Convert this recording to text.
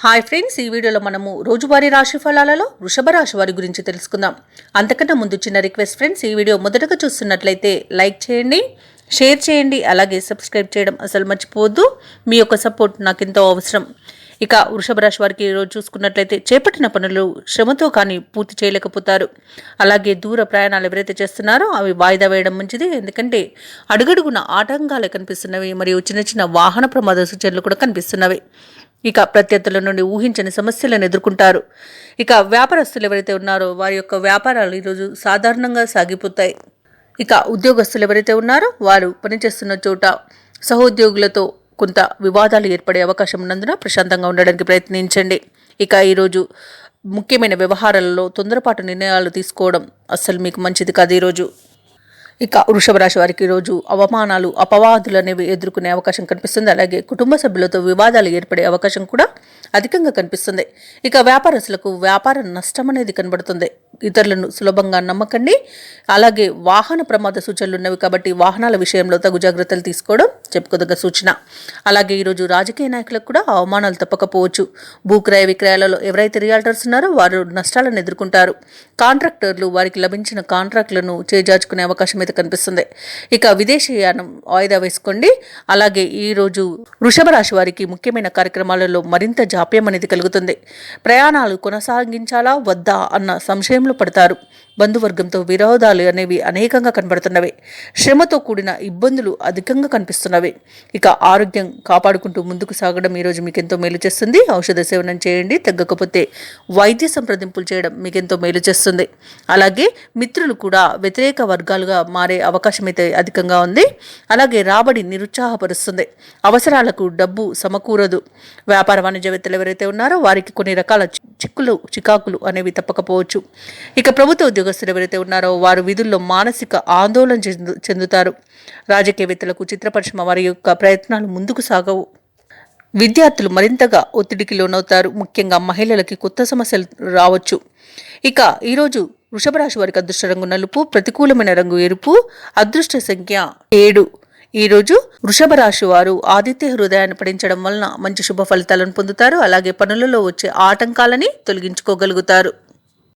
Hi friends, ఈ వీడియోలో మనము రోజువారీ రాశి ఫలాలలో వృషభ రాశి వారి గురించి తెలుసుకుందాం. అంతకన్నా ముందు చిన్న రిక్వెస్ట్ ఫ్రెండ్స్, ఈ వీడియో మొదటగా చూస్తున్నట్లయితే లైక్ చేయండి, షేర్ చేయండి, అలాగే సబ్స్క్రైబ్ చేయడం అసలు మర్చిపోవద్దు. మీ యొక్క సపోర్ట్ నాకు ఎంతో అవసరం. ఇక వృషభ రాశి వారికి ఈరోజు చూసుకున్నట్లయితే చేపట్టిన పనులు శ్రమతో కానీ పూర్తి చేయలేకపోతారు. అలాగే దూర ప్రయాణాలు ఎవరైతే చేస్తున్నారో అవి వాయిదా వేయడం మంచిది. ఎందుకంటే అడుగడుగున ఆటంకాలే కనిపిస్తున్నవి మరియు చిన్న చిన్న వాహన ప్రమాద సూచనలు కూడా కనిపిస్తున్నవి. ఇక ప్రత్యర్థుల నుండి ఊహించని సమస్యలను ఎదుర్కొంటారు. ఇక వ్యాపారస్తులు ఎవరైతే ఉన్నారో వారి యొక్క వ్యాపారాలు ఈరోజు సాధారణంగా సాగిపోతాయి. ఇక ఉద్యోగస్తులు ఎవరైతే ఉన్నారో వారు పనిచేస్తున్న చోట సహోద్యోగులతో కొంత వివాదాలు ఏర్పడే అవకాశం ఉన్నందున ప్రశాంతంగా ఉండడానికి ప్రయత్నించండి. ఇక ఈరోజు ముఖ్యమైన వ్యవహారాలలో తొందరపాటు నిర్ణయాలు తీసుకోవడం అస్సలు మీకు మంచిది కాదు. ఈరోజు ఇక వృషభ రాశి వారికి ఈరోజు అవమానాలు అపవాదులు అనేవి ఎదుర్కొనే అవకాశం కనిపిస్తుంది. అలాగే కుటుంబ సభ్యులతో వివాదాలు ఏర్పడే అవకాశం కూడా అధికంగా కనిపిస్తుంది. ఇక వ్యాపారస్తులకు వ్యాపార నష్టం అనేది కనబడుతుంది. ఇతరులను సులభంగా నమ్మకండి. అలాగే వాహన ప్రమాద సూచనలు ఉన్నవి కాబట్టి వాహనాల విషయంలో తగు జాగ్రత్తలు తీసుకోవడం చెప్పుకోదగ్గ సూచన. అలాగే ఈరోజు రాజకీయ నాయకులకు కూడా అవమానాలు తప్పకపోవచ్చు. భూక్రయ విక్రయాలలో ఎవరైతే రియాల్టర్స్ ఉన్నారో వారు నష్టాలను ఎదుర్కొంటారు. కాంట్రాక్టర్లు వారికి లభించిన కాంట్రాక్టులను చేజార్చుకునే అవకాశం అయితే కనిపిస్తుంది. ఇక విదేశీయానం వాయిదా వేసుకోండి. అలాగే ఈరోజు వృషభ రాశి వారికి ముఖ్యమైన కార్యక్రమాలలో మరింత జాప్యం అనేది కలుగుతుంది. ప్రయాణాలు కొనసాగించాలా వద్దా అన్న సంశయంలో పడతారు. బంధువర్గంతో విరోధాలు అనేవి అనేకంగా కనబడుతున్నవి. శ్రమతో కూడిన ఇబ్బందులు అధికంగా కనిపిస్తున్నవి. ఇక ఆరోగ్యం కాపాడుకుంటూ ముందుకు సాగడం ఈరోజు మీకెంతో మేలు చేస్తుంది. ఔషధ సేవనం చేయండి. తగ్గకపోతే వైద్య సంప్రదింపులు చేయడం మీకెంతో మేలు చేస్తుంది. అలాగే మిత్రులు కూడా వ్యతిరేక వర్గాలుగా మారే అవకాశం అయితే అధికంగా ఉంది. అలాగే రాబడి నిరుత్సాహపరుస్తుంది. అవసరాలకు డబ్బు సమకూరదు. వ్యాపార వాణిజ్యవేత్తలు ఎవరైతే ఉన్నారో వారికి కొన్ని రకాల చికాకులు అనేవి తప్పకపోవచ్చు. ఇక ప్రభుత్వ ఉద్యోగస్తులు ఎవరైతే ఉన్నారో వారు విధుల్లో మానసిక ఆందోళన చెందుతారు. రాజకీయవేత్తలకు చిత్ర పరిశ్రమ వారి యొక్క ప్రయత్నాలు ముందుకు సాగవు. విద్యార్థులు మరింతగా ఒత్తిడికి లోనవుతారు. ముఖ్యంగా మహిళలకి కొత్త సమస్యలు రావచ్చు. ఇక ఈరోజు వృషభ రాశి వారికి అదృష్ట రంగు నలుపు, ప్రతికూలమైన రంగు ఎరుపు, అదృష్ట సంఖ్య 7. ఈరోజు వృషభ రాశి వారు ఆదిత్య హృదయాన్ని పఠించడం వలన మంచి శుభ ఫలితాలను పొందుతారు. అలాగే పనులలో వచ్చే ఆటంకాలని తొలగించుకోగలుగుతారు.